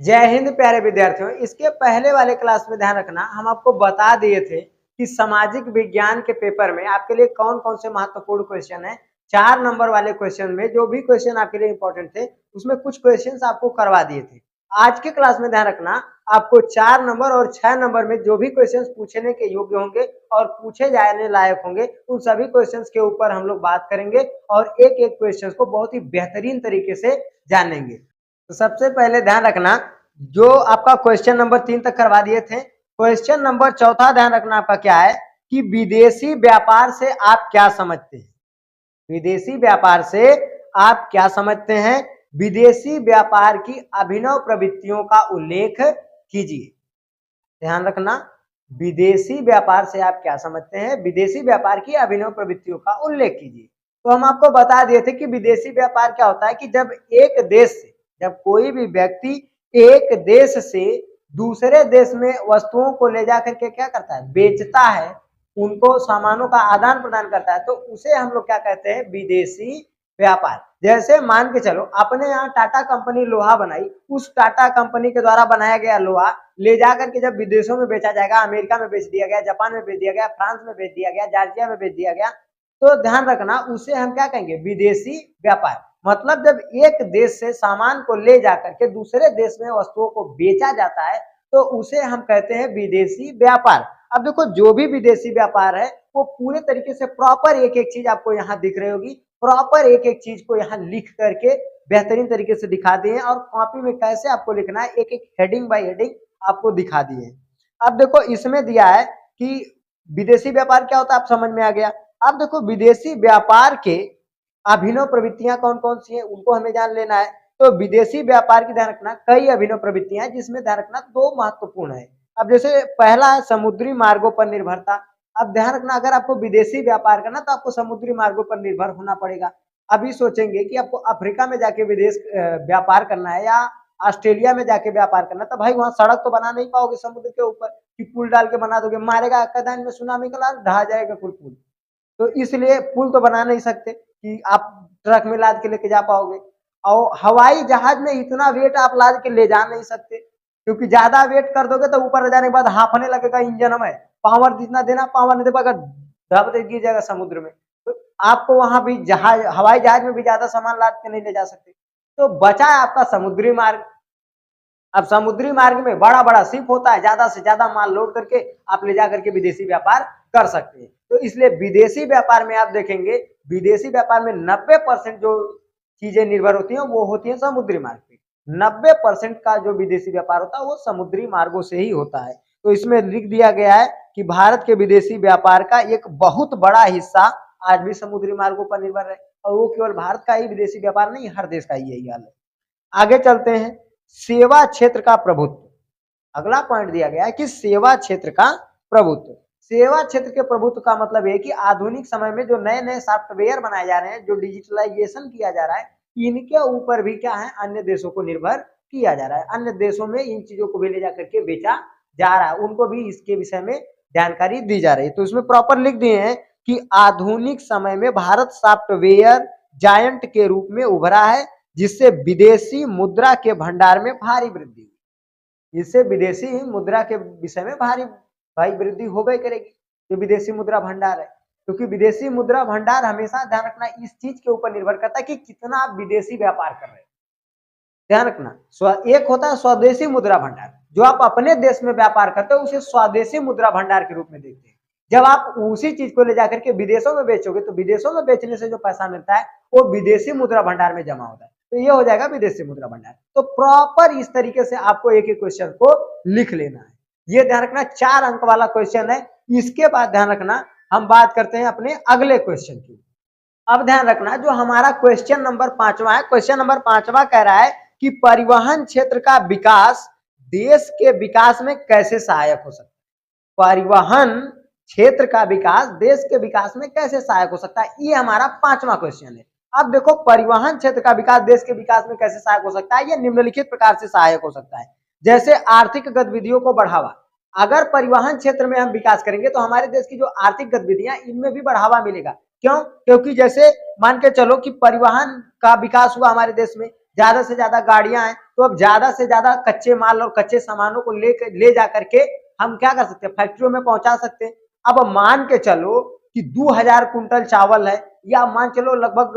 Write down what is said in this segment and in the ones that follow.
जय हिंद प्यारे विद्यार्थियों। इसके पहले वाले क्लास में ध्यान रखना, हम आपको बता दिए थे कि सामाजिक विज्ञान के पेपर में आपके लिए कौन कौन से महत्वपूर्ण क्वेश्चन है। 4 नंबर वाले क्वेश्चन में जो भी क्वेश्चन आपके लिए इंपॉर्टेंट थे उसमें कुछ क्वेश्चन आपको करवा दिए थे। आज के क्लास में ध्यान रखना, आपको 4 नंबर और 6 नंबर में जो भी क्वेश्चन पूछने के योग्य होंगे और पूछे जाने लायक होंगे उन सभी क्वेश्चन के ऊपर हम लोग बात करेंगे और एक एक क्वेश्चन को बहुत ही बेहतरीन तरीके से जानेंगे। तो सबसे पहले ध्यान रखना, जो आपका क्वेश्चन नंबर 3 तक करवा दिए थे, क्वेश्चन नंबर चौथा ध्यान रखना आपका क्या है कि विदेशी व्यापार से आप क्या समझते हैं। विदेशी व्यापार से आप क्या समझते हैं, विदेशी व्यापार की अभिनव प्रवृत्तियों का उल्लेख कीजिए। ध्यान रखना, विदेशी व्यापार से आप क्या समझते हैं, विदेशी व्यापार की अभिनव प्रवृत्तियों का उल्लेख कीजिए। तो हम आपको बता दिए थे कि विदेशी व्यापार क्या होता है कि जब एक देश से, जब कोई भी व्यक्ति एक देश से दूसरे देश में वस्तुओं को ले जाकर के क्या करता है, बेचता है, उनको सामानों का आदान प्रदान करता है, तो उसे हम लोग क्या कहते हैं, विदेशी व्यापार। जैसे मान के चलो अपने यहाँ टाटा कंपनी लोहा बनाई, उस टाटा कंपनी के द्वारा बनाया गया लोहा ले जाकर के जब विदेशों में बेचा जाएगा, अमेरिका में बेच दिया गया, जापान में बेच दिया गया, फ्रांस में बेच दिया गया, जॉर्जिया में बेच दिया गया, तो ध्यान रखना उसे हम क्या कहेंगे, विदेशी व्यापार। मतलब जब एक देश से सामान को ले जाकर के दूसरे देश में वस्तुओं को बेचा जाता है तो उसे हम कहते हैं विदेशी व्यापार। अब देखो, जो भी विदेशी व्यापार है वो पूरे तरीके से प्रॉपर एक एक चीज आपको यहाँ दिख रही होगी, प्रॉपर एक एक चीज को यहाँ लिख करके बेहतरीन तरीके से दिखा दिए और कॉपी में कैसे आपको लिखना है एक एक हेडिंग बाय हेडिंग आपको दिखा दिए। अब देखो इसमें दिया है कि विदेशी व्यापार क्या होता है, आप समझ में आ गया। अब देखो विदेशी व्यापार के अभिनव प्रवृत्तियां कौन कौन सी हैं उनको हमें जान लेना है। तो विदेशी व्यापार की ध्यान रखना कई अभिनव प्रवृत्तियां हैं, जिसमें ध्यान रखना 2 महत्वपूर्ण है। अब जैसे पहला है समुद्री मार्गों पर निर्भरता। अब ध्यान रखना, अगर आपको विदेशी व्यापार करना तो आपको समुद्री मार्गों पर निर्भर होना पड़ेगा। अभी सोचेंगे कि आपको अफ्रीका में जाके विदेश व्यापार करना है या ऑस्ट्रेलिया में जाके व्यापार करना, तो भाई वहां सड़क तो बना नहीं पाओगे समुद्र के ऊपर कि पुल डाल के बना दोगे, मारेगा कदान में सुनामी का लाल ढहा जाएगा कुल पुल। तो इसलिए पुल तो बना नहीं सकते कि आप ट्रक में लाद के लेके जा पाओगे, और हवाई जहाज में इतना वेट आप लाद के ले जा नहीं सकते क्योंकि ज्यादा वेट कर दोगे तो ऊपर जाने के बाद हाफने लगेगा इंजन में, पावर जितना देना पावर नहीं दे पाएगा, दब दे गिर जाएगा समुद्र में। तो आपको वहां भी जहाज, हवाई जहाज में भी ज्यादा सामान लाद के नहीं ले जा सकते। तो बचा है आपका समुद्री मार्ग। अब समुद्री मार्ग में बड़ा बड़ा शिप होता है, ज्यादा से ज्यादा माल लोड करके आप ले जा करके विदेशी व्यापार कर सकते हैं। तो इसलिए विदेशी व्यापार में आप देखेंगे, विदेशी व्यापार में 90% जो चीजें निर्भर होती हैं वो होती है समुद्री मार्ग पे। 90% का जो विदेशी व्यापार होता है वो समुद्री मार्गों से ही होता है। तो इसमें लिख दिया गया है कि भारत के विदेशी व्यापार का एक बहुत बड़ा हिस्सा आज भी समुद्री मार्गों पर निर्भर है, और वो केवल भारत का ही विदेशी व्यापार नहीं, हर देश का ही यही हाल है। आगे चलते हैं, सेवा क्षेत्र का प्रभुत्व। अगला पॉइंट दिया गया है कि सेवा क्षेत्र का प्रभुत्व। सेवा क्षेत्र के प्रभुत्व का मतलब है कि आधुनिक समय में जो नए नए सॉफ्टवेयर बनाए जा रहे हैं, जो डिजिटलाइजेशन किया जा रहा है, इनके ऊपर भी क्या है, अन्य देशों को निर्भर किया जा रहा है। अन्य देशों में इन चीजों को भी ले जाकर के बेचा जा रहा है, उनको भी इसके विषय में जानकारी दी जा रही है। तो इसमें प्रॉपर लिख दिए हैं कि आधुनिक समय में भारत सॉफ्टवेयर जायंट के रूप में उभरा है, जिससे विदेशी मुद्रा के भंडार में भारी वृद्धि हुई। इससे विदेशी मुद्रा के विषय में भाई वृद्धि हो गई करेगी, जो विदेशी मुद्रा भंडार है। क्योंकि विदेशी मुद्रा भंडार हमेशा ध्यान रखना इस चीज के ऊपर निर्भर करता है कि कितना आप विदेशी व्यापार कर रहे हैं। ध्यान रखना, एक होता है स्वदेशी मुद्रा भंडार, जो आप अपने देश में व्यापार करते हो उसे स्वदेशी मुद्रा भंडार के रूप में देखते हैं। जब आप उसी चीज को ले जाकर के विदेशों में बेचोगे तो विदेशों में बेचने से जो पैसा मिलता है वो विदेशी मुद्रा भंडार में जमा होता है, तो ये हो जाएगा विदेशी मुद्रा भंडार। तो प्रॉपर इस तरीके से आपको एक एक क्वेश्चन को लिख लेना है। ये ध्यान रखना 4 अंक वाला क्वेश्चन है। इसके बाद ध्यान रखना हम बात करते हैं अपने अगले क्वेश्चन की। अब ध्यान रखना, जो हमारा क्वेश्चन नंबर 5वां है, क्वेश्चन नंबर 5वां कह रहा है कि परिवहन क्षेत्र का विकास देश के विकास में कैसे सहायक हो सकता है। परिवहन क्षेत्र का विकास देश के विकास में कैसे सहायक हो सकता है, ये हमारा 5वां क्वेश्चन है। अब देखो, परिवहन क्षेत्र का विकास देश के विकास में कैसे सहायक हो सकता है, ये निम्नलिखित प्रकार से सहायक हो सकता है। जैसे आर्थिक गतिविधियों को बढ़ावा, अगर परिवहन क्षेत्र में हम विकास करेंगे तो हमारे देश की जो आर्थिक गतिविधियां इनमें भी बढ़ावा मिलेगा। क्यों? क्योंकि जैसे मान के चलो कि परिवहन का विकास हुआ हमारे देश में, ज्यादा से ज्यादा गाड़ियां हैं, तो अब ज्यादा से ज्यादा कच्चे माल और कच्चे सामानों को ले जा करके हम क्या कर सकते हैं, फैक्ट्रियों में पहुंचा सकते हैं। अब मान के चलो कि 2000 कुंटल चावल है, या मान चलो लगभग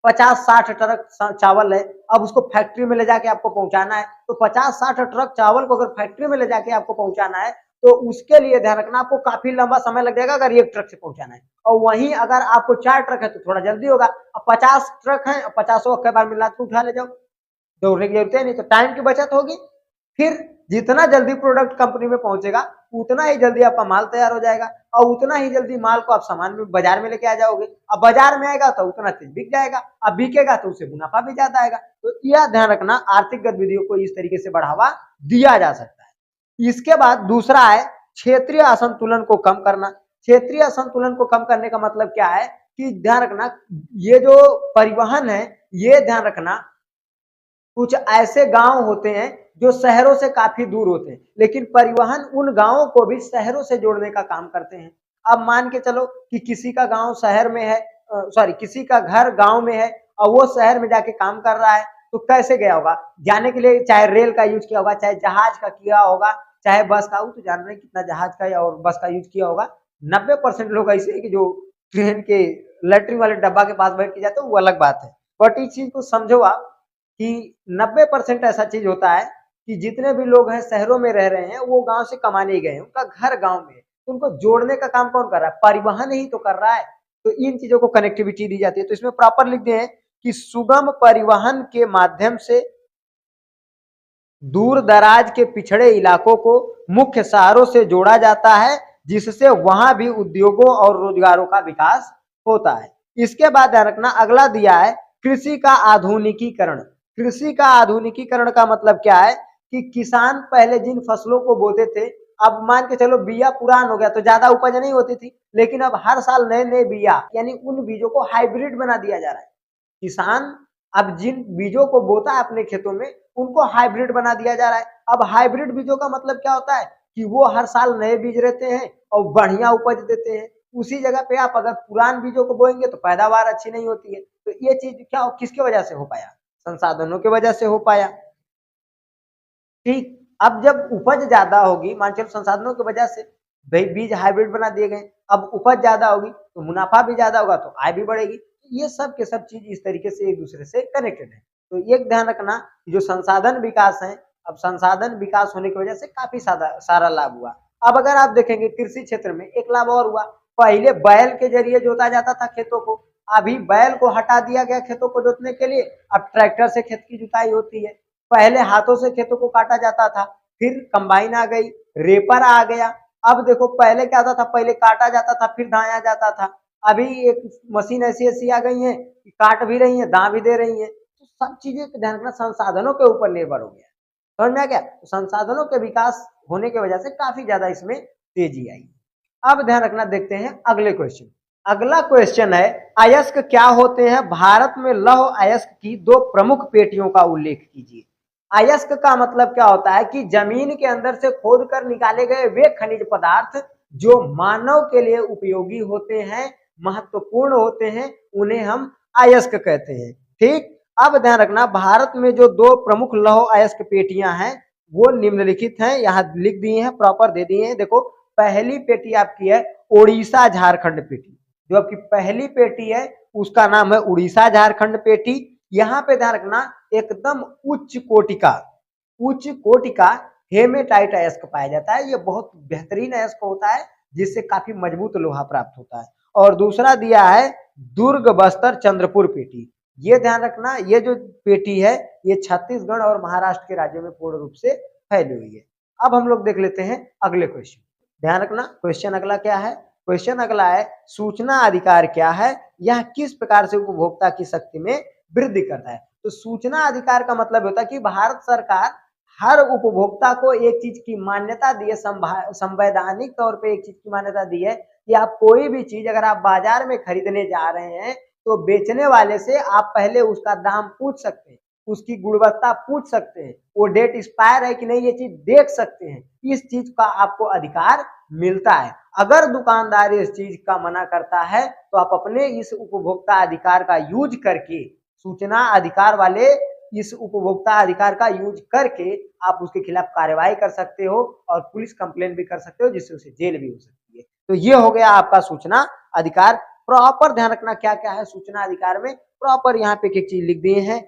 50-60 ट्रक चावल है, अब उसको फैक्ट्री में ले जाके आपको पहुंचाना है, तो 50-60 ट्रक चावल को अगर फैक्ट्री में ले जाके आपको पहुंचाना है तो उसके लिए ध्यान रखना आपको काफी लंबा समय लग जाएगा अगर एक ट्रक से पहुंचाना है। और वहीं अगर आपको 4 ट्रक है तो थोड़ा जल्दी होगा। अब 50 ट्रक है, 50 के बाद मिला के उठा ले जाओ, दौड़ने की जरूरत है नहीं, तो टाइम की बचत होगी। फिर जितना जल्दी प्रोडक्ट कंपनी में पहुंचेगा उतना ही जल्दी आपका माल तैयार हो जाएगा, और उतना ही जल्दी माल को आप सामान में बाजार में लेके आ जाओगे। अब बाजार में आएगा तो उतना तेज बिक जाएगा, अब बिकेगा तो उसे मुनाफा भी ज्यादा आएगा। तो यह ध्यान रखना, आर्थिक गतिविधियों को इस तरीके से बढ़ावा दिया जा सकता है। इसके बाद दूसरा है क्षेत्रीय असंतुलन को कम करना। क्षेत्रीय असंतुलन को कम करने का मतलब क्या है कि ध्यान रखना, ये जो परिवहन है, ये ध्यान रखना कुछ ऐसे गांव होते हैं जो शहरों से काफी दूर होते हैं, लेकिन परिवहन उन गांवों को भी शहरों से जोड़ने का काम करते हैं। अब मान के चलो कि किसी का गांव शहर में है, किसी का घर गांव में है और वो शहर में जाके काम कर रहा है, तो कैसे गया होगा? जाने के लिए चाहे रेल का यूज किया होगा, चाहे जहाज का किया होगा, चाहे बस का। तो जान रहे कितना जहाज का और बस का यूज किया होगा। 90% लोग ऐसे है कि जो ट्रेन के लैट्रिन वाले डब्बा के पास बैठ के जाते हैं, वो अलग बात है। बट इस चीज को समझो आप कि 90% ऐसा चीज होता है कि जितने भी लोग हैं शहरों में रह रहे हैं, वो गांव से कमाने गए हैं, उनका घर गांव में है, तो उनको जोड़ने का काम कौन कर रहा है? परिवहन ही तो कर रहा है। तो इन चीजों को कनेक्टिविटी दी जाती है। तो इसमें प्रॉपर लिख दिए हैं कि सुगम परिवहन के माध्यम से दूर दराज के पिछड़े इलाकों को मुख्य शहरों से जोड़ा जाता है, जिससे वहां भी उद्योगों और रोजगारों का विकास होता है। इसके बाद ध्यान रखना, अगला दिया है कृषि का आधुनिकीकरण। कृषि का आधुनिकीकरण का मतलब क्या है कि किसान पहले जिन फसलों को बोते थे, अब मान के चलो बिया पुरान हो गया तो ज्यादा उपज नहीं होती थी, लेकिन अब हर साल नए नए बिया, यानी उन बीजों को हाइब्रिड बना दिया जा रहा है। किसान अब जिन बीजों को बोता है अपने खेतों में, उनको हाइब्रिड बना दिया जा रहा है। अब हाइब्रिड बीजों का मतलब क्या होता है कि वो हर साल नए बीज रहते हैं और बढ़िया उपज देते हैं। उसी जगह पे आप अगर पुरान बीजों को बोएंगे तो पैदावार अच्छी नहीं होती है। तो ये चीज क्या किसके वजह से हो पाया? संसाधनों की वजह से हो पाया। ठीक, अब जब उपज ज्यादा होगी, मान चलो संसाधनों की वजह से भाई बीज हाइब्रिड बना दिए गए, अब उपज ज्यादा होगी तो मुनाफा भी ज्यादा होगा, तो आय भी बढ़ेगी। ये सब के सब चीज इस तरीके से एक दूसरे से कनेक्टेड है। तो ये ध्यान रखना, जो संसाधन विकास है, अब संसाधन विकास होने की वजह से काफी सारा लाभ हुआ। अब अगर आप देखेंगे कृषि क्षेत्र में एक लाभ और हुआ। पहले बैल के जरिए जोता जाता था खेतों को, अभी बैल को हटा दिया गया खेतों को जोतने के लिए, अब ट्रैक्टर से खेत की जुताई होती है। पहले हाथों से खेतों को काटा जाता था, फिर कंबाइन आ गई, रेपर आ गया। अब देखो पहले क्या होता था, पहले काटा जाता था फिर दाया जाता था। अभी एक मशीन ऐसी ऐसी आ गई है कि काट भी रही है, दा भी दे रही है। तो सब चीजें ध्यान रखना संसाधनों के ऊपर निर्भर हो गया। समझ में आ गया? तो संसाधनों के विकास होने की वजह से काफी ज्यादा इसमें तेजी आई। अब ध्यान रखना, देखते हैं अगले क्वेश्चन। अगला क्वेश्चन है, अयस्क क्या होते हैं? भारत में लौह अयस्क की दो प्रमुख पेटियों का उल्लेख कीजिए। अयस्क का मतलब क्या होता है कि जमीन के अंदर से खोद कर निकाले गए वे खनिज पदार्थ जो मानव के लिए उपयोगी होते हैं, महत्वपूर्ण होते हैं, उन्हें हम अयस्क कहते हैं। ठीक, अब ध्यान रखना, भारत में जो दो प्रमुख लौह अयस्क पेटियां हैं वो निम्नलिखित हैं, यहाँ लिख दिए हैं, प्रॉपर दे दिए हैं। देखो पहली पेटी आपकी है उड़ीसा झारखंड पेटी। जो आपकी पहली पेटी है उसका नाम है उड़ीसा झारखंड पेटी। यहाँ पे ध्यान रखना, एकदम उच्च कोटि का हेमेटाइट अयस्क पाया जाता है। ये बहुत बेहतरीन अयस्क होता है जिससे काफी मजबूत लोहा प्राप्त होता है। और दूसरा दिया है दुर्ग बस्तर चंद्रपुर पेटी। ये ध्यान रखना, ये जो पेटी है ये छत्तीसगढ़ और महाराष्ट्र के राज्यों में पूर्ण रूप से फैली हुई है। अब हम लोग देख लेते हैं अगले क्वेश्चन। ध्यान रखना, क्वेश्चन अगला क्या है? क्वेश्चन अगला है, सूचना अधिकार क्या है? यह किस प्रकार से उपभोक्ता की शक्ति में वृद्धि करता है? तो सूचना अधिकार का मतलब होता है कि भारत सरकार हर उपभोक्ता को एक चीज की मान्यता दी है, संवैधानिक तौर पे एक चीज की मान्यता दी है कि आप कोई भी चीज अगर आप बाजार में खरीदने जा रहे हैं तो बेचने वाले से आप पहले उसका दाम पूछ सकते हैं, उसकी गुणवत्ता पूछ सकते हैं, वो डेट एक्सपायर है कि नहीं ये चीज देख सकते हैं। इस चीज का आपको अधिकार मिलता है। अगर दुकानदार इस चीज का मना करता है तो आप अपने इस उपभोक्ता अधिकार का यूज करके सूचना अधिकार वाले इस उपभोक्ता अधिकार का यूज करके आप उसके खिलाफ कार्रवाई कर सकते हो और पुलिस कंप्लेन भी कर सकते हो, जिससे उसे जेल भी हो सकती है। तो ये हो गया आपका सूचना अधिकार। प्रॉपर ध्यान रखना क्या क्या है सूचना अधिकार में, प्रॉपर यहाँ पे एक चीज लिख दिए हैं।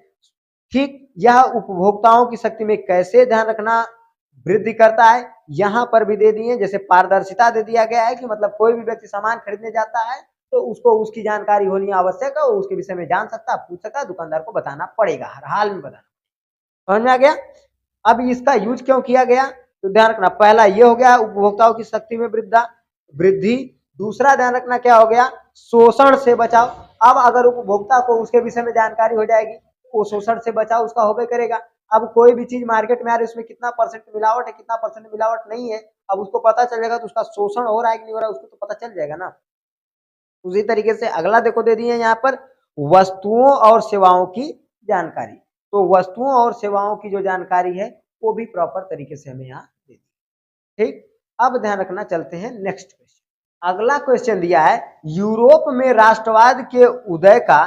ठीक, यह उपभोक्ताओं की शक्ति में कैसे ध्यान रखना वृद्धि करता है, यहाँ पर भी दे दिए। जैसे पारदर्शिता दे दिया गया है कि मतलब कोई भी व्यक्ति सामान खरीदने जाता है तो उसको उसकी जानकारी होनी आवश्यक है, उसके विषय में जान सकता है, पूछ सकता है, दुकानदार को बताना पड़ेगा, हर हाल में बताना। समझ में आ गया? अब इसका यूज क्यों किया गया तो ध्यान रखना, पहला ये हो गया उपभोक्ताओं की शक्ति में वृद्धि। दूसरा ध्यान रखना क्या हो गया, शोषण से बचाव। अब अगर उपभोक्ता को उसके विषय में जानकारी हो जाएगी, वो शोषण से बचाव उसका होबे करेगा। अब कोई भी चीज मार्केट में आ रही है, उसमें कितना परसेंट मिलावट है, कितना परसेंट मिलावट नहीं है, अब उसको पता चलेगा तो उसका शोषण हो रहा है कि नहीं हो रहा है उसको तो पता चल जाएगा ना। उसी तरीके से अगला देखो दे दिए यहाँ पर वस्तुओं और सेवाओं की जानकारी। तो वस्तुओं और सेवाओं की जो जानकारी है वो भी प्रॉपर तरीके से हमें यहाँ दे दी। ठीक, अब ध्यान रखना, चलते हैं नेक्स्ट क्वेश्चन। अगला क्वेश्चन दिया है यूरोप में राष्ट्रवाद के उदय का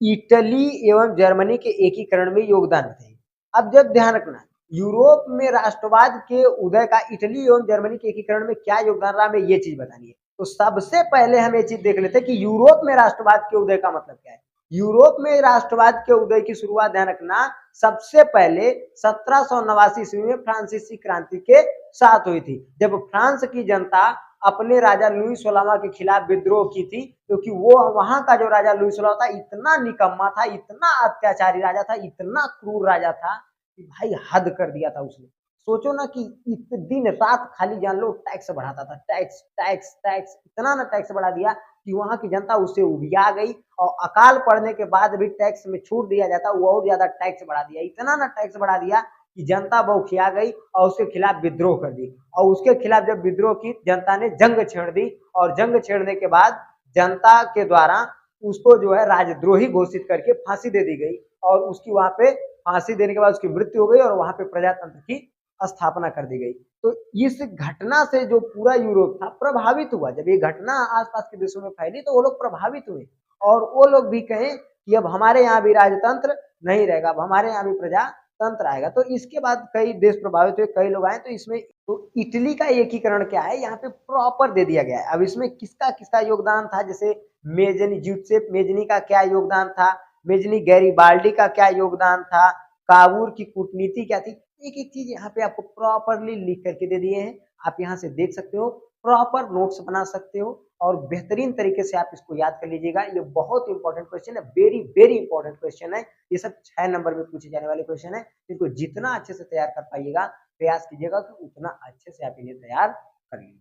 इटली एवं जर्मनी के एकीकरण में योगदान थे। अब जब ध्यान रखना, यूरोप में राष्ट्रवाद के उदय का इटली एवं जर्मनी के एकीकरण में क्या योगदान रहा, हमें ये चीज बतानी है। तो सबसे पहले हम ये चीज देख लेते हैं कि यूरोप में राष्ट्रवाद के उदय का मतलब क्या है। यूरोप में राष्ट्रवाद के उदय की शुरुआत ध्यान रखना सबसे पहले 1789 ईस्वी में फ्रांसीसी क्रांति के साथ हुई थी, जब फ्रांस की जनता अपने राजा लुई 16वां के खिलाफ विद्रोह की थी, क्योंकि वो वहां का जो राजा लुई 16वां था इतना निकम्मा था, इतना अत्याचारी राजा था, इतना क्रूर राजा था कि भाई हद कर दिया था उसने। सोचो ना कि दिन रात खाली जान लो टैक्स बढ़ाता था, टैक्स टैक्स टैक्स, इतना ना टैक्स बढ़ा दिया कि वहां की जनता उससे उबिया गई, और अकाल पड़ने के बाद भी टैक्स में छूट दिया जाता, वो और ज्यादा टैक्स बढ़ा दिया, इतना ना टैक्स बढ़ा दिया कि जनता बौखिया गई और उसके खिलाफ विद्रोह कर दी। और उसके खिलाफ जब विद्रोह की, जनता ने जंग छेड़ दी, और जंग छेड़ने के बाद जनता के द्वारा उसको जो है राजद्रोही घोषित करके फांसी दे दी गई, और उसकी वहां पे फांसी देने के बाद उसकी मृत्यु हो गई और वहां पे प्रजातंत्र की स्थापना कर दी गई। तो इस घटना से जो पूरा यूरोप था प्रभावित हुआ। जब ये घटना आसपास के देशों में फैली तो वो लोग प्रभावित हुए, और वो लोग भी कहें कि अब हमारे यहाँ भी राजतंत्र नहीं रहेगा, अब हमारे यहाँ भी प्रजातंत्र आएगा। तो इसके बाद कई देश प्रभावित हुए, कई लोग आए। तो इसमें तो इटली का एकीकरण क्या है यहाँ पे प्रॉपर दे दिया गया है। अब इसमें किसका किसका योगदान था, जैसे मेजनी ज्यूसेप मेजनी का क्या योगदान था, मेजनी गैरीबाल्डी का क्या योगदान था, काबूल की कूटनीति क्या थी, एक एक चीज यहाँ पे आपको प्रॉपरली लिख करके दे दिए हैं। आप यहाँ से देख सकते हो, प्रॉपर नोट्स बना सकते हो, और बेहतरीन तरीके से आप इसको याद कर लीजिएगा। ये बहुत इंपॉर्टेंट क्वेश्चन है, वेरी वेरी इंपॉर्टेंट क्वेश्चन है। ये सब 6 नंबर में पूछे जाने वाले क्वेश्चन है। इनको जितना अच्छे से तैयार कर पाइएगा, प्रयास कीजिएगा कि उतना अच्छे से आप इन्हें तैयार कर लीजिए।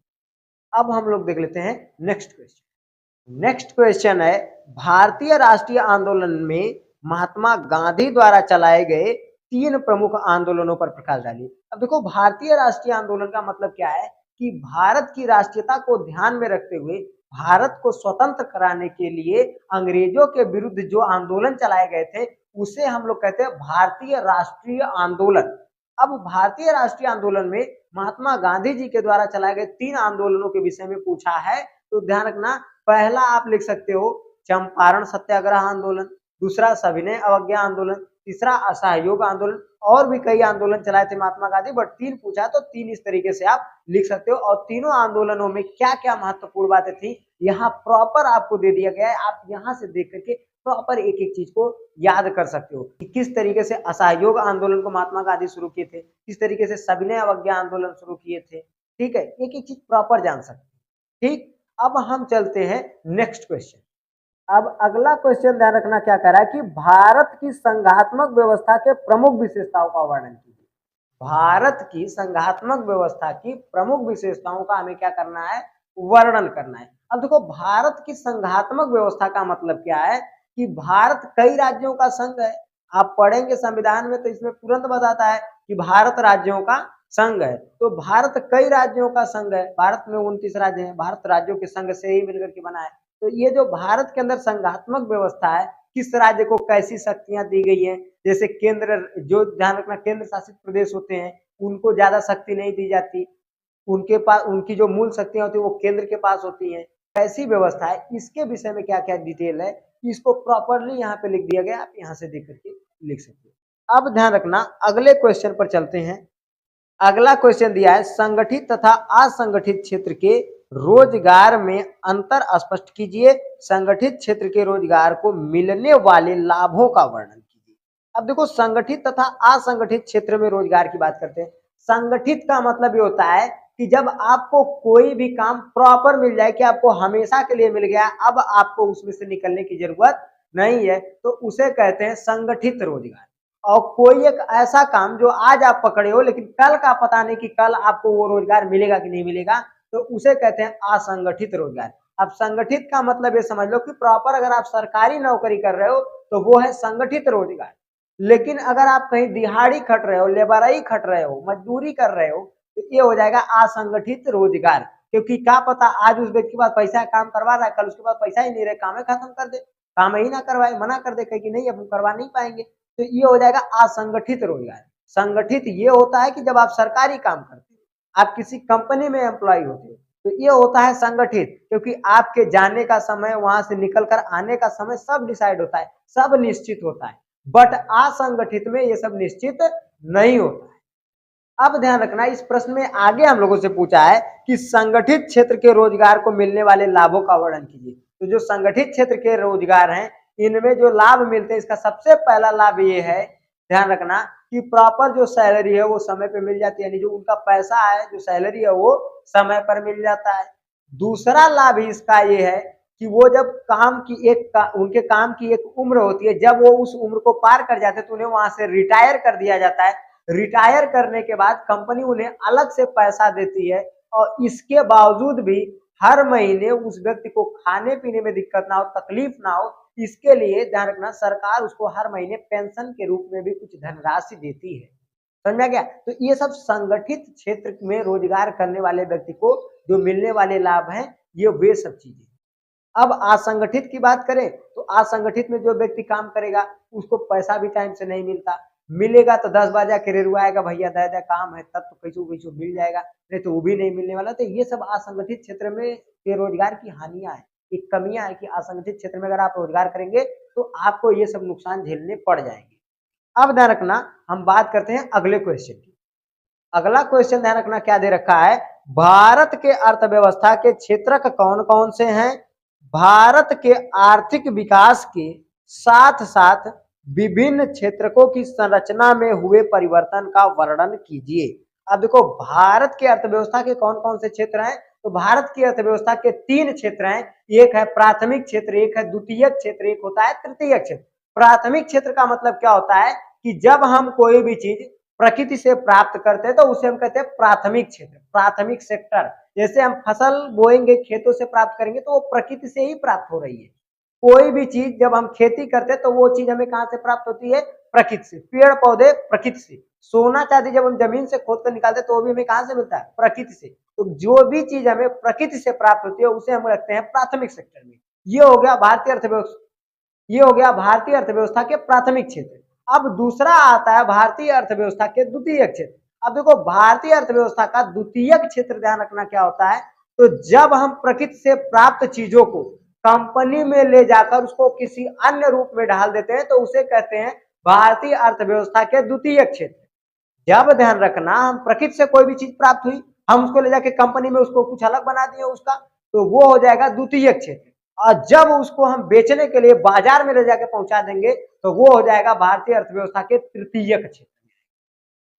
अब हम लोग देख लेते हैं नेक्स्ट क्वेश्चन। नेक्स्ट क्वेश्चन है भारतीय राष्ट्रीय आंदोलन में महात्मा गांधी द्वारा चलाए गए 3 प्रमुख आंदोलनों पर प्रकाश डालिए। अब देखो, भारतीय राष्ट्रीय आंदोलन का मतलब क्या है कि भारत की राष्ट्रीयता को ध्यान में रखते हुए भारत को स्वतंत्र कराने के लिए अंग्रेजों के विरुद्ध जो आंदोलन चलाए गए थे उसे हम लोग कहते हैं भारतीय राष्ट्रीय आंदोलन। अब भारतीय राष्ट्रीय आंदोलन में महात्मा गांधी जी के द्वारा चलाए गए 3 आंदोलनों के विषय में पूछा है। तो ध्यान रखना, पहला आप लिख सकते हो चंपारण सत्याग्रह आंदोलन, दूसरा सविनय अवज्ञा आंदोलन, तीसरा असहयोग आंदोलन। और भी कई आंदोलन चलाए थे महात्मा गांधी, बट 3 पूछा तो 3 इस तरीके से आप लिख सकते हो। और तीनों आंदोलनों में क्या क्या महत्वपूर्ण बातें थी यहाँ प्रॉपर आपको दे दिया गया है। आप यहाँ से देख करके प्रॉपर एक एक चीज को याद कर सकते हो कि किस तरीके से असहयोग आंदोलन को महात्मा गांधी शुरू किए थे, किस तरीके से सविनय अवज्ञा आंदोलन शुरू किए थे। ठीक है, एक एक चीज प्रॉपर जान सकते। ठीक, अब हम चलते हैं नेक्स्ट क्वेश्चन। अब अगला क्वेश्चन ध्यान रखना क्या कह रहा है कि भारत की संघात्मक व्यवस्था के प्रमुख विशेषताओं का वर्णन कीजिए। भारत की संघात्मक व्यवस्था की प्रमुख विशेषताओं का हमें क्या करना है, वर्णन करना है। अब देखो, भारत की संघात्मक व्यवस्था का मतलब क्या है कि भारत कई राज्यों का संघ है। आप पढ़ेंगे संविधान में तो इसमें तुरंत बताता है कि भारत राज्यों का संघ है। तो भारत कई राज्यों का संघ है, भारत में 29 राज्य हैं, भारत राज्यों के संघ से ही मिलकर के बना है। तो ये जो भारत के अंदर संघात्मक व्यवस्था है, किस राज्य को कैसी शक्तियां दी गई हैं, जैसे केंद्र, जो ध्यान रखना केंद्र शासित प्रदेश होते हैं उनको ज्यादा शक्ति नहीं दी जाती, उनके पास उनकी जो मूल शक्तियां होती है वो केंद्र के पास होती हैं। कैसी व्यवस्था है, इसके विषय में क्या क्या डिटेल है, इसको प्रॉपरली यहाँ पे लिख दिया गया, आप यहाँ से देख करके लिख सकते हो। अब ध्यान रखना, अगले क्वेश्चन पर चलते हैं। अगला क्वेश्चन दिया है, संगठित तथा असंगठित क्षेत्र के रोजगार में अंतर स्पष्ट कीजिए। संगठित क्षेत्र के रोजगार को मिलने वाले लाभों का वर्णन कीजिए। अब देखो, संगठित तथा असंगठित क्षेत्र में रोजगार की बात करते हैं। संगठित का मतलब ये होता है कि जब आपको कोई भी काम प्रॉपर मिल जाए, कि आपको हमेशा के लिए मिल गया, अब आपको उसमें से निकलने की जरूरत नहीं है, तो उसे कहते हैं संगठित रोजगार। और कोई एक ऐसा काम जो आज आप पकड़े हो लेकिन कल का पता नहीं कि कल आपको वो रोजगार मिलेगा कि नहीं मिलेगा, तो उसे कहते हैं असंगठित रोजगार। अब संगठित का मतलब ये समझ लो कि प्रॉपर अगर आप सरकारी नौकरी कर रहे हो तो वो है संगठित रोजगार। लेकिन अगर आप कहीं दिहाड़ी खट रहे हो, लेबराई खट रहे हो, मजदूरी कर रहे हो, तो ये हो जाएगा असंगठित रोजगार। क्योंकि क्या पता आज उस व्यक्ति के पास पैसा है, काम करवा रहा है, कल उसके पास पैसा ही नहीं रहे, काम खत्म कर दे, काम ही ना करवाए, मना कर दे, कहे कि नहीं अब हम करवा नहीं पाएंगे, तो ये हो जाएगा असंगठित रोजगार। संगठित ये होता है कि जब आप सरकारी काम करते हो, आप किसी कंपनी में एम्प्लॉय होते हो, तो ये होता है संगठित, क्योंकि आपके जाने का समय, वहां से निकल कर आने का समय सब डिसाइड होता है, सब निश्चित होता है। बट असंगठित में ये सब निश्चित नहीं होता है। अब ध्यान रखना, इस प्रश्न में आगे हम लोगों से पूछा है कि संगठित क्षेत्र के रोजगार को मिलने वाले लाभों का वर्णन कीजिए। तो जो संगठित क्षेत्र के रोजगार हैं, इनमें जो लाभ मिलते हैं, इसका सबसे पहला लाभ ये है, ध्यान रखना, कि प्रॉपर जो सैलरी है वो समय पे मिल जाती है, यानी जो उनका पैसा है, जो सैलरी है वो समय पर मिल जाता है। दूसरा लाभ इसका ये है कि वो जब काम की उनके काम की एक उम्र होती है, जब वो उस उम्र को पार कर जाते हैं तो उन्हें वहां से रिटायर कर दिया जाता है। रिटायर करने के बाद कंपनी उन्हें अलग से पैसा देती है, और इसके बावजूद भी हर महीने उस व्यक्ति को खाने पीने में दिक्कत ना हो, तकलीफ ना हो, इसके लिए ध्यान रखना, सरकार उसको हर महीने पेंशन के रूप में भी कुछ धनराशि देती है। समझा गया? तो ये सब संगठित क्षेत्र में रोजगार करने वाले व्यक्ति को जो मिलने वाले लाभ हैं, ये वे सब चीजें। अब असंगठित की बात करें तो असंगठित में जो व्यक्ति काम करेगा उसको पैसा भी टाइम से नहीं मिलता, मिलेगा तो 10 बार जाके रेरुआएगा, भैया दे दे काम है, तब तो कैसे कैसे मिल जाएगा, नहीं तो वो भी नहीं मिलने वाला। तो ये सब असंगठित क्षेत्र में रोजगार की हानियां है, एक कमियां है कि असंगठित क्षेत्र में अगर आप रोजगार करेंगे तो आपको ये सब नुकसान झेलने पड़ जाएंगे। अब ध्यान रखना, हम बात करते हैं अगले क्वेश्चन की। अगला क्वेश्चन ध्यान रखना क्या दे रखा है, भारत के अर्थव्यवस्था के क्षेत्रक कौन कौन से हैं, भारत के आर्थिक विकास के साथ साथ विभिन्न क्षेत्रकों की संरचना में हुए परिवर्तन का वर्णन कीजिए। अब देखो, भारत के अर्थव्यवस्था के कौन कौन से क्षेत्र हैं, तो भारत की अर्थव्यवस्था के 3 क्षेत्र हैं। एक है प्राथमिक क्षेत्र, एक है द्वितीयक क्षेत्र, एक होता है तृतीयक क्षेत्र। प्राथमिक क्षेत्र का मतलब क्या होता है कि जब हम कोई भी चीज प्रकृति से प्राप्त करते हैं तो उसे हम कहते हैं प्राथमिक क्षेत्र, प्राथमिक सेक्टर। जैसे हम फसल बोएंगे, खेतों से प्राप्त करेंगे, तो वो प्रकृति से ही प्राप्त हो रही है। कोई भी चीज जब हम खेती करते हैं तो वो चीज हमें कहां से प्राप्त होती है, प्रकृति से। पेड़ पौधे प्रकृति से, सोना चांदी जब हम जमीन से खोद कर निकालते हैं तो वो भी हमें कहां से मिलता है, प्रकृति से। तो जो भी चीज हमें प्रकृति से प्राप्त होती है उसे हम रखते हैं प्राथमिक सेक्टर में। ये हो गया भारतीय अर्थव्यवस्था, ये हो गया भारतीय अर्थव्यवस्था के प्राथमिक क्षेत्र। अब दूसरा आता है भारतीय अर्थव्यवस्था के द्वितीयक क्षेत्र। अब देखो, भारतीय अर्थव्यवस्था का द्वितीयक क्षेत्र ध्यान रखना क्या होता है, तो जब हम प्रकृति से प्राप्त चीजों को कंपनी में ले जाकर उसको किसी अन्य रूप में ढाल देते हैं तो उसे कहते हैं भारतीय अर्थव्यवस्था के द्वितीयक क्षेत्र। जब ध्यान रखना, हम प्रकृति से कोई भी चीज प्राप्त हुई, हम उसको ले जाके कंपनी में उसको कुछ अलग बना दिए उसका, तो वो हो जाएगा द्वितीयक क्षेत्र। और जब उसको हम बेचने के लिए बाजार में ले जाके पहुंचा देंगे तो वो हो जाएगा भारतीय अर्थव्यवस्था के तृतीयक क्षेत्र।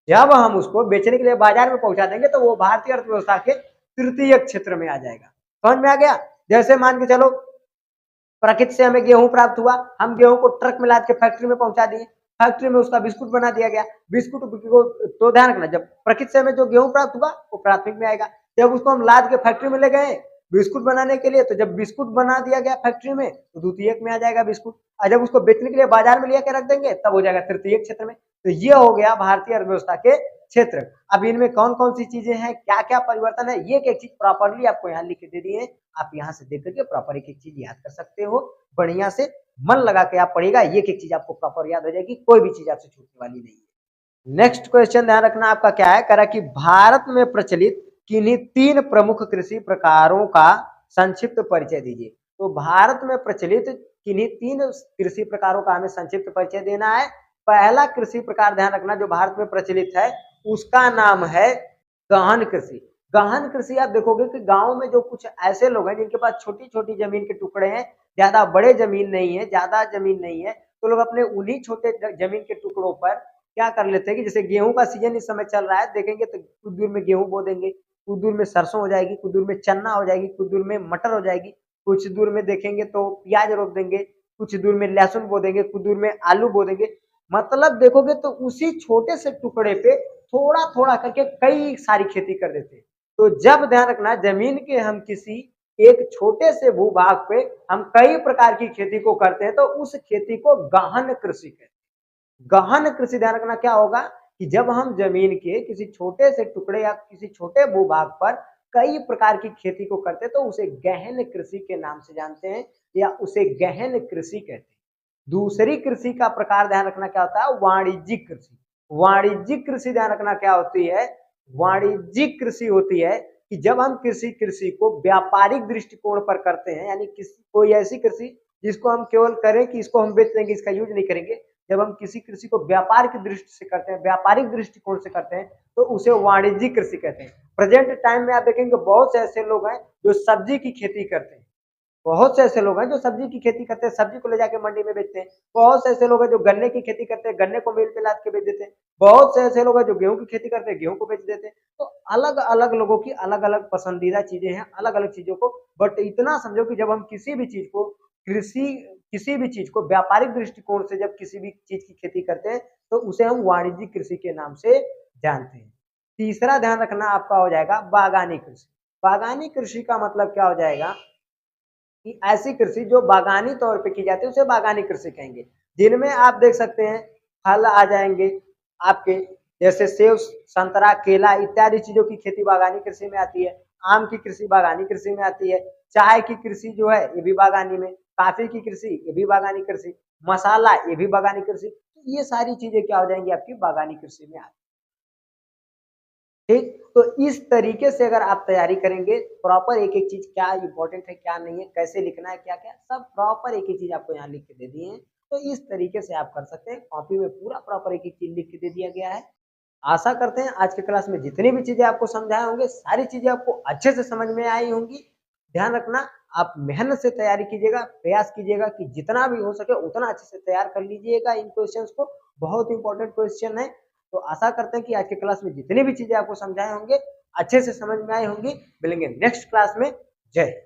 जब हम उसको बेचने के लिए बाजार में पहुंचा देंगे तो वो भारतीय अर्थव्यवस्था के तृतीयक क्षेत्र में आ जाएगा। समझ में आ गया? जैसे मान के चलो, प्रकृति से हमें गेहूं प्राप्त हुआ, हम गेहूं को ट्रक में लाद के फैक्ट्री में पहुंचा दिए, फैक्ट्री में उसका बिस्कुट बना दिया गया। बिस्कुट को तो ध्यान रखना, जब प्रकृति से हमें जो गेहूं प्राप्त हुआ वो प्राथमिक में आएगा। जब उसको हम लाद के फैक्ट्री में ले गए बिस्कुट बनाने के लिए, तो जब बिस्कुट बना दिया गया फैक्ट्री में तो द्वितीयक में आ जाएगा बिस्कुट। और जब उसको बेचने के लिए बाजार में लेकर रख देंगे तब हो जाएगा तृतीयक क्षेत्र में। तो ये हो गया भारतीय अर्थव्यवस्था के क्षेत्र। अब इनमें कौन कौन सी चीजें हैं, क्या क्या परिवर्तन है, ये एक चीज प्रॉपरली आपको यहाँ लिख के दे दिए, आप यहाँ से देख करके प्रॉपर एक एक चीज याद कर सकते हो। बढ़िया से मन लगा के आप पढ़ेगा, ये एक चीज आपको प्रॉपर याद हो जाएगी, कोई भी चीज आपसे छूटने वाली नहीं है। नेक्स्ट क्वेश्चन ध्यान रखना आपका क्या है, कह रहा कि भारत में प्रचलित किन्हीं 3 प्रमुख कृषि प्रकारों का संक्षिप्त परिचय दीजिए। तो भारत में प्रचलित किन्हीं 3 कृषि प्रकारों का हमें संक्षिप्त परिचय देना है। पहला कृषि प्रकार ध्यान रखना जो भारत में प्रचलित है उसका नाम है गहन कृषि। गहन कृषि आप देखोगे कि गांव में जो कुछ ऐसे लोग हैं जिनके पास छोटी छोटी जमीन के टुकड़े हैं, ज्यादा बड़े जमीन नहीं है, ज्यादा जमीन नहीं है, तो लोग अपने उन्हीं छोटे जमीन के टुकड़ों पर क्या कर लेते हैं कि जैसे गेहूं का सीजन इस समय चल रहा है, देखेंगे तो कुछ दूर में गेहूं बो देंगे, कुछ दूर में सरसों हो जाएगी, कुछ दूर में चन्ना हो जाएगी, कुछ दूर में मटर हो जाएगी, कुछ दूर में देखेंगे तो प्याज रोप देंगे, कुछ दूर में लहसुन बो देंगे, कुछ दूर में आलू बो देंगे। मतलब देखोगे तो उसी छोटे से टुकड़े पे थोड़ा थोड़ा करके कई सारी खेती कर देते हैं। तो जब ध्यान रखना जमीन के हम किसी एक छोटे से भूभाग पे हम कई प्रकार की खेती को करते हैं तो उस खेती को गहन कृषि कहते हैं। गहन कृषि ध्यान रखना क्या होगा कि जब हम जमीन के किसी छोटे से टुकड़े या किसी छोटे भूभाग पर कई प्रकार की खेती को करते हैं तो उसे गहन कृषि के नाम से जानते हैं या उसे गहन कृषि कहते हैं। दूसरी कृषि का प्रकार ध्यान रखना क्या होता है, वाणिज्यिक कृषि। वाणिज्यिक कृषि ध्यान रखना क्या होती है, वाणिज्यिक कृषि होती है कि जब हम कृषि कृषि को व्यापारिक दृष्टिकोण पर करते हैं, यानी किसी कोई ऐसी कृषि जिसको हम केवल करें कि इसको हम बेच देंगे, इसका यूज नहीं करेंगे। जब हम किसी कृषि को व्यापार की दृष्टि से करते हैं, व्यापारिक दृष्टिकोण से करते हैं तो उसे वाणिज्यिक कृषि कहते हैं। प्रेजेंट टाइम में आप देखेंगे बहुत से ऐसे लोग हैं जो सब्जी की खेती करते हैं, बहुत से ऐसे लोग हैं जो सब्जी की खेती करते हैं, सब्जी को ले जाके मंडी में बेचते हैं। बहुत से ऐसे लोग हैं जो गन्ने की खेती करते हैं, गन्ने को मिल पे लाद के बेच देते हैं। बहुत से ऐसे लोग हैं जो गेहूं की खेती करते हैं, गेहूं को बेच देते हैं। तो अलग अलग लोगों की अलग अलग पसंदीदा चीजें हैं, अलग अलग चीजों को, बट इतना समझो कि जब हम किसी भी चीज को कृषि किसी भी चीज को व्यापारिक दृष्टिकोण से जब किसी भी चीज की खेती करते हैं तो उसे हम वाणिज्यिक कृषि के नाम से जानते हैं। तीसरा ध्यान रखना आपका हो जाएगा बागानी कृषि। बागानी कृषि का मतलब क्या हो जाएगा कि ऐसी कृषि जो बागानी तौर पे की जाती है उसे बागानी कृषि कहेंगे, जिनमें आप देख सकते हैं फल आ जाएंगे आपके, जैसे सेब, संतरा, केला इत्यादि चीजों की खेती बागानी कृषि में आती है। आम की कृषि बागानी कृषि में आती है। चाय की कृषि जो है ये भी बागानी में, कॉफी की कृषि ये भी बागानी कृषि, मसाला ये भी बागानी कृषि। तो ये सारी चीजें क्या हो जाएंगी आपकी बागानी कृषि में आती है। ठीक, तो इस तरीके से अगर आप तैयारी करेंगे प्रॉपर एक एक चीज क्या इंपॉर्टेंट है क्या नहीं है, कैसे लिखना है क्या क्या, सब प्रॉपर एक एक चीज आपको यहाँ लिख के दे दिए हैं। तो इस तरीके से आप कर सकते हैं, कॉपी में पूरा प्रॉपर एक एक चीज लिख के दे दिया गया है। आशा करते हैं आज के क्लास में जितनी भी चीजें आपको समझाए होंगे सारी चीजें आपको अच्छे से समझ में आई होंगी। ध्यान रखना आप मेहनत से तैयारी कीजिएगा, प्रयास कीजिएगा कि जितना भी हो सके उतना अच्छे से तैयार कर लीजिएगा इन क्वेश्चंस को, बहुत इंपॉर्टेंट क्वेश्चन है। तो आशा करते हैं कि आज के क्लास में जितनी भी चीजें आपको समझाए होंगे अच्छे से समझ में आई होंगी। मिलेंगे नेक्स्ट क्लास में। जय हिंद।